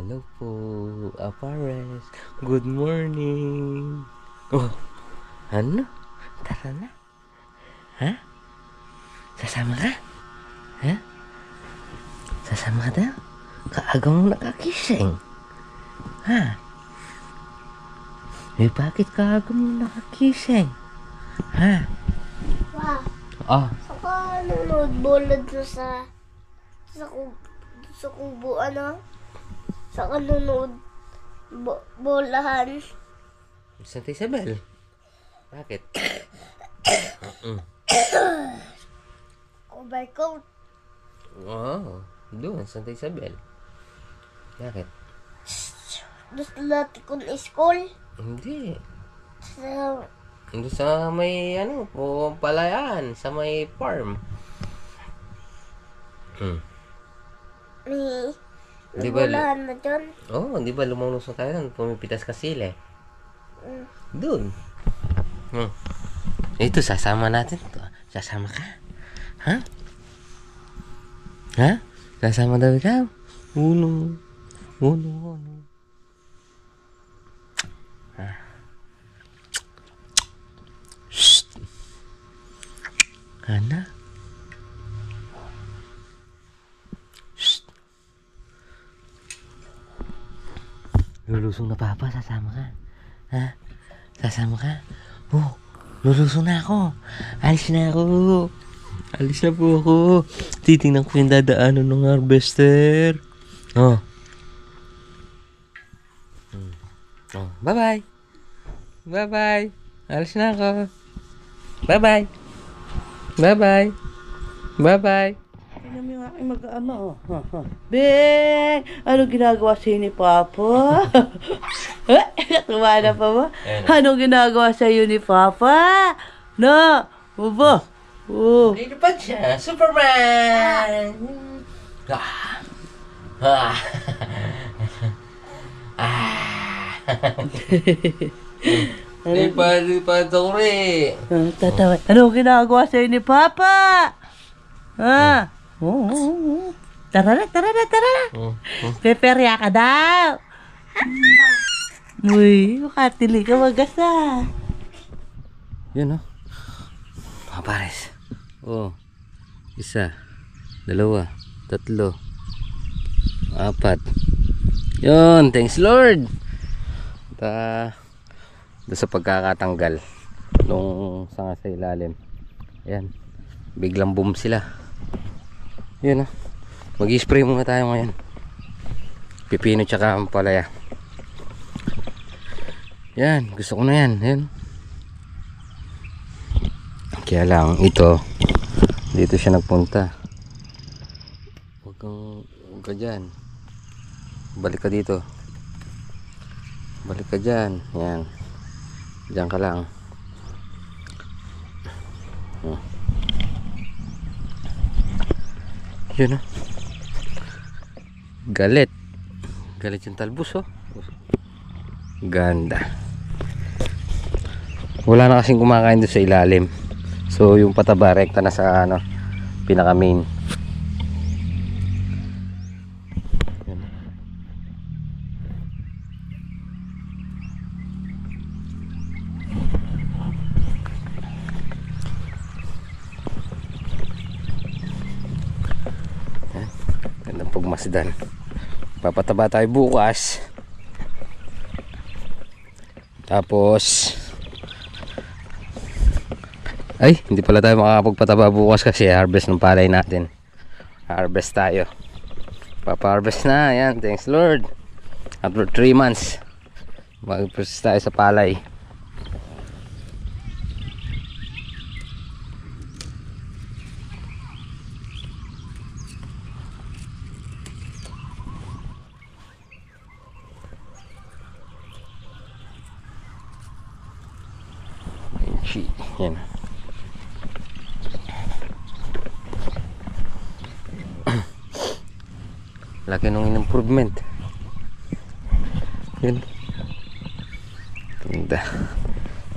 Hello po, Apares. Good morning. Oh, ano? Tara na. Ha? Sasama ka? Ha? Sasama ka daw? Kaaga mong nakakising. Ha? Eh, bakit kaaga mong nakakising? Ha? Wow. Ah, Saka nanonood bulad na sa kubo, ano? Saka nanonood bolahan. Santa Isabel. Bakit? Kubay coat. Oh, doon, Santa Isabel. Bakit? Gusto natin kung school. Hindi. Sa Doon sa may, palayaan, sa may farm. may Di ba, bolahan na dyan. di ba lumalusong tayo doon, pumipitas ka sila. Doon. Ito, sasama natin to. Sasama ka? Ha? Ha? Sasama daw ikaw? Uno. Ha? Shhh. Ana? Shhh. Lulusong na papa, sasama ka? Ha? Sasama ka? Oh, lulusong na ako. Alis na po ako. Titingnan ko yung dadaanan ng harvester. Oh. Bye-bye. Bye-bye. Alis na ako. Bye-bye. Bye-bye. Bye-bye. Tingnan mo yung aking mag-ama, oh. Beng! Ano ginagawa sa'yo ni Papa? Tuwa na pa ba? Anong ginagawa sa'yo ni Papa? Na! Baba! Oh! Lilipad siya. Superman! Lipad ako rin. Tatawa. Anong ginagawa sa'yo ni Papa? Ha? Oo. Tara na. Peperya ka daw. Uy, makatili ka mag-asa. Yun, oh. Mga pares. Oh. 1, 2, 3, 4. Yun. Thanks, Lord. Doon sa pagkakatanggal nung sanga sa ilalim. Ayan. Biglang boom sila. Yun, oh. Mag-i-spray muna tayo ngayon. Pipino tsaka ampalaya. Yan. Gusto ko na yan. Ayan. Kaya lang ito, dito siya nagpunta. Huwag ka dyan. Balik ka dito. Balik ka dyan. Yan. Diyan ka lang. Yun, oh. Galit yung talbos, oh. Ganda. Wala na kasing kumakain doon sa ilalim. So yung pataba rekta na sa pinaka main. Yun. Gandang pagmasdan. Papataba tayo bukas. Tapos hindi pala tayo makakapagpataba bukas kasi harvest ng palay natin. Harvest tayo. Papa-harvest na. Ayan, thanks Lord. After 3 months mag-process tayo sa palay. Yan. Laki nung improvement. Yun. Ganda.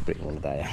Spray muna tayo.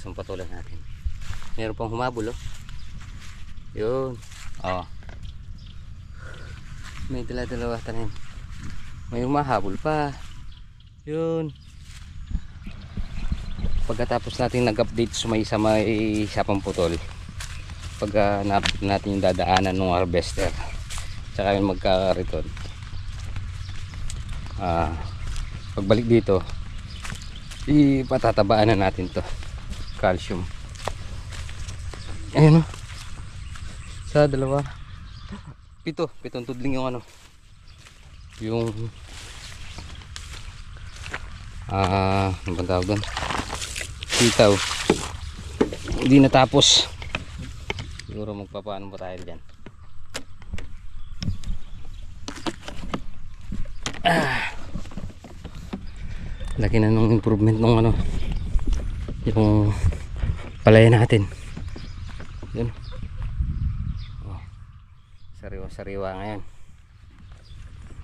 ang patuloy natin. Meron pang humabol, oh. Yun. Oh. May dala-dalawa tanim. May humahabol pa. Yun. Pagkatapos natin nag-update sa may isa pang putol, pag natin yung dadaanan ng harvester, tsaka yung magkakariton, pagbalik dito ipatatabaan na natin to calcium. Ayun, sa dalawa, pitong tudling yung ano, yung ano bang tawag doon, sitaw. Hindi natapos. Siguro magpapaano ba tayo dyan. Laki na nung improvement nung ano, yung palaya natin. Yun. Oh, sariwa ngayon.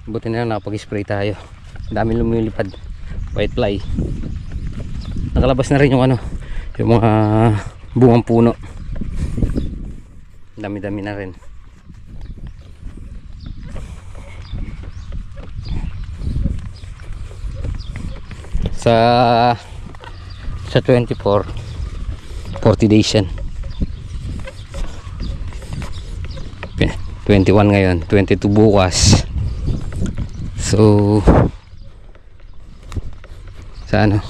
Buti na lang nakapag-spray tayo. Dami lumilipad white fly. Nakalabas na rin yung ano, yung mga bungang puno. Dami-dami na rin. Sa 24 40 days yan. 21 ngayon, 22 bukas. So sa ano,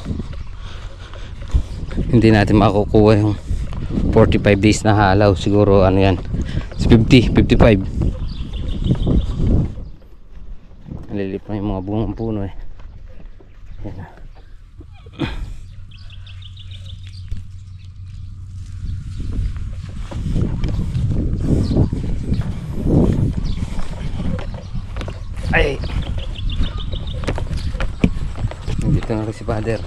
hindi natin makukuha yung 45 days na halaw. Siguro ano yan, 50, 55. Nalilip na yung mga bungang puno eh. Yan na. Ay, nandito na rin si father.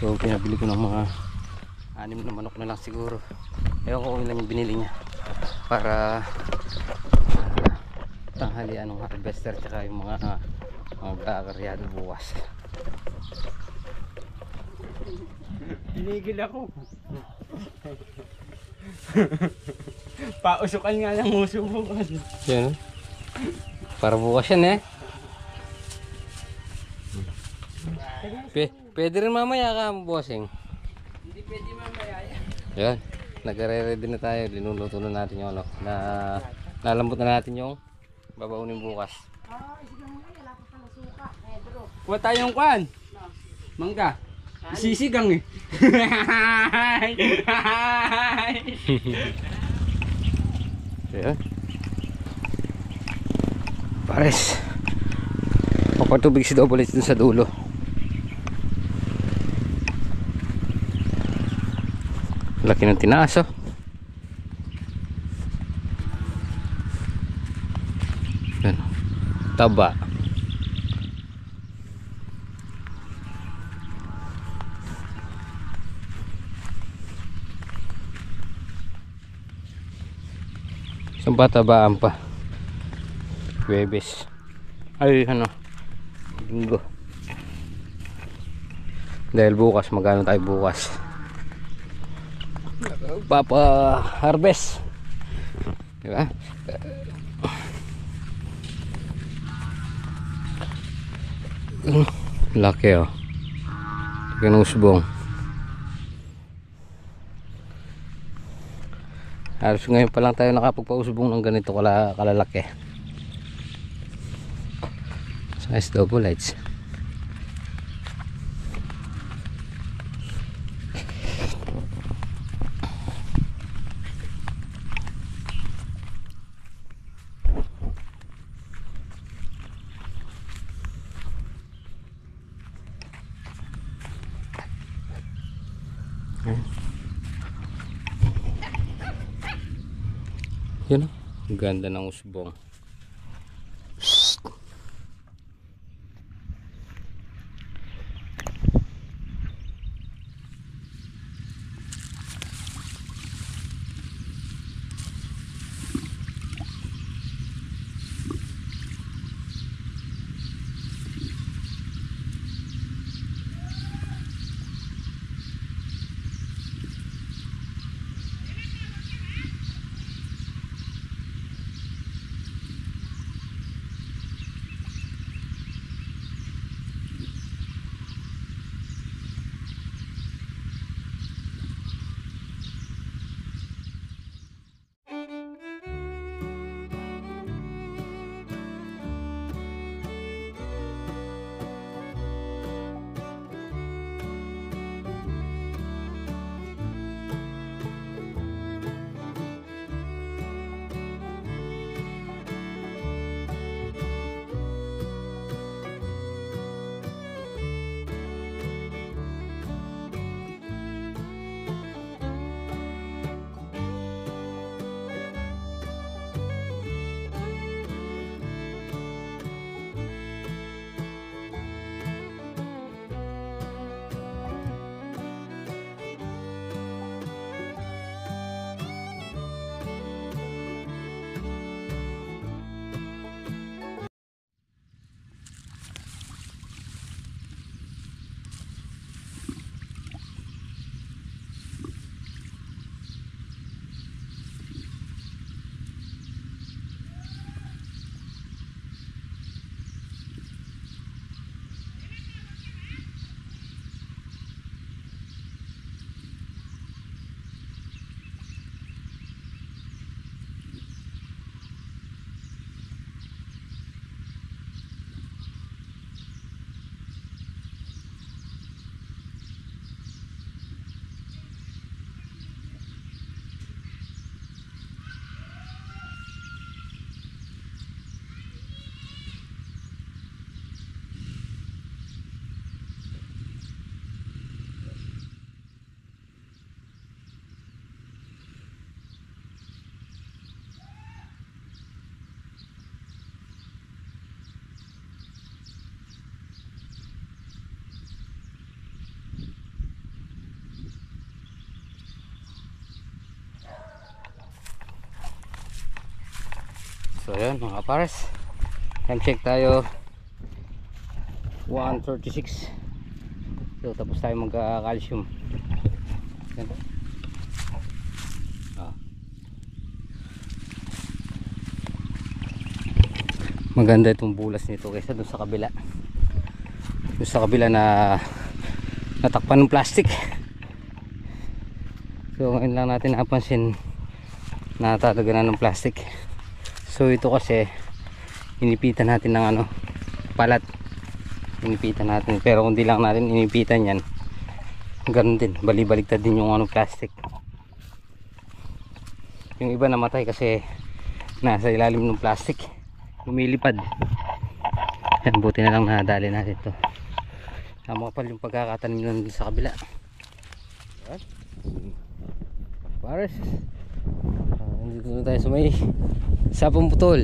So pinabili ko ng mga 6 na manok na lang siguro. Ewan ko kung ilan yung binili niya para tanghalian ng harvester tsaka yung mga kakaryado bukas. Tinigil ako. Pausukan nga ng uso bukas. Yan, para bukas yan eh. Pwede rin mamaya ka, bossing. Hindi pwede mamaya yan. Yan, nagre-ready na tayo. Linuluto na natin yung ano, na nalambot na natin yung babaunin bukas. Kuha tayong kwan. Mangga. Sisigang eh. Yan. Pares. Papatubig si Double H dun sa dulo. Laki ng tinaas, oh. Yan. Taba. Saan ba tabaan pa? Huwebes. Ay, ano, Linggo. Dahil bukas, magano tayo bukas? Papa harvest, diba? Laki, oh. Ganusbong. Halos ngayon pa lang tayo nakapagpausbong ng ganito kalalaki. Size Double Lights. Yun, ang ganda ng usbong. yun mga pares, time check tayo 1:36. So tapos tayo magka-calcium. Yan. Maganda itong bulas nito kaysa doon sa kabila. Doon sa kabila na natakpan ng plastic. So ngayon lang natin napansin na talaga na ng plastic. So ito kasi inipitan natin ng ano, palat. Inipitan natin, pero kung di lang natin inipitan yan, ganun din, bali-baligtad din yung ano, plastic. Yung iba namatay kasi nasa ilalim ng plastic, lumilipad. Yan, buti na lang nadali natin to. Makapal yung pagkakatanim nun sa kabila. Yan pares, dito na tayo sa may sapong putol.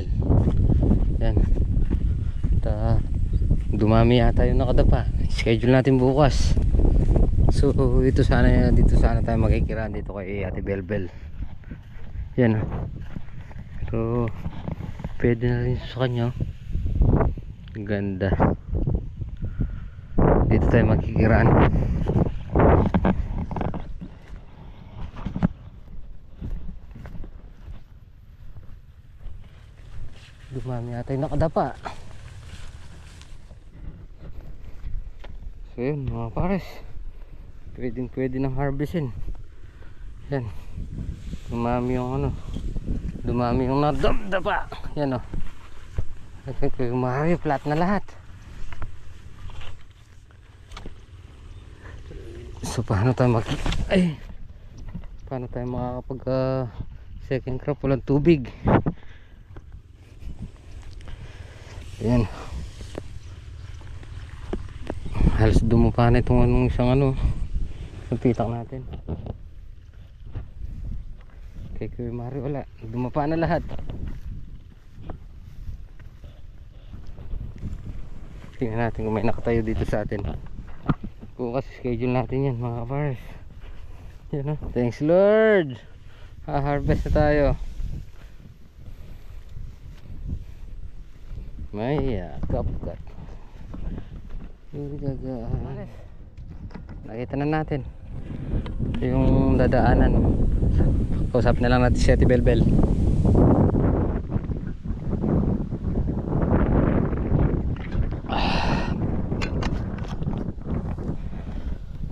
Yan, dumami yata yung nakadapa. Schedule natin bukas. So dito sana tayo magkikiraan dito kay Ate Belbel. Yan. So pwede na rin sa kanya. Ganda. Dito tayo magkikiraan. Dumami yata yung nakadapa. So yun mga pares, pwede ng harvestin. Yan, dumami yung ano, dumami yung nadamdapa. Yan o, kumari, flat na lahat. So paano tayo paano tayo makakapag second crop, walang tubig. Yan, halos dumapa na itong anong isang ano, yung pitak natin. Kay Kuya Mario wala, dumapa na lahat. Tingnan natin kung may nakatayo dito sa atin. Bukas schedule natin yan mga kapars. Yan o, thanks Lord, ha-harvest na tayo. May kapkat. Nakita na natin yung dadaanan. Kausap na lang natin si Ate Belbel.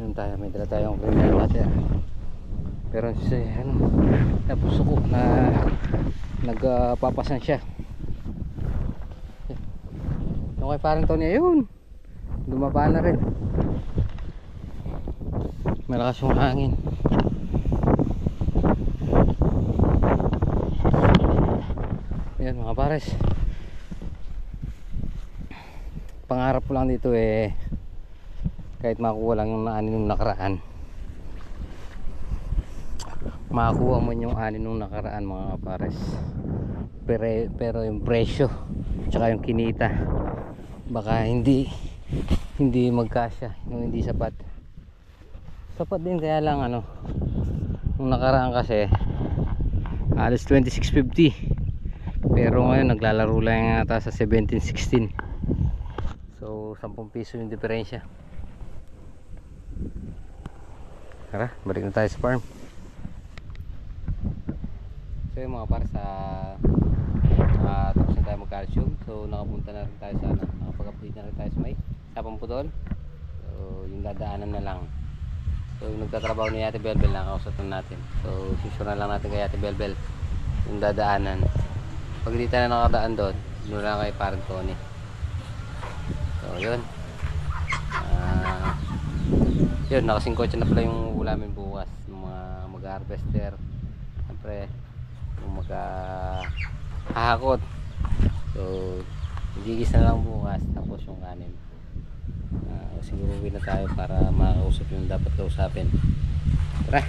Yun tayo, may dala tayong criminal water. Pero ano, tapos ko na nagpapasan siya. Okay, parang Tony, ayun, dumaba na rin. Malakas yung hangin. Yan mga pares, pangarap ko lang dito kahit makuha lang yung ani nung nakaraan, makakuha mo yung ani nung nakaraan mga pares. Pero yung presyo tsaka yung kinita baka hindi magkasya, yung hindi sapat din. Kaya lang ano, nung nakaraan kasi alas 26.50, pero ngayon naglalaro lang yata sa 17.16. So 10 piso yung diferensya. Tara, balik na tayo sa farm. So yung mga para sa tapos na tayo mag-calcium. So nakapunta na rin tayo sa nakapag-update na rin tayo sa may sapang putol. So yung dadaanan na lang. So yung nagtatrabaho ni Ate Belbel, nakakausap na natin. So sisure na lang natin kay Ate Belbel yung dadaanan. Pag hindi tayo nakadaan doon, doon lang kay parang Tony. So yun, yun, nakasingkotse na pala yung ulamin bukas ng mga mag-harvester. Siyempre yung mag-hahakot. So gigis na lang bukas, tapos yung kanin. Siguro uwi na tayo para makausap yung dapat kausapin. Tara.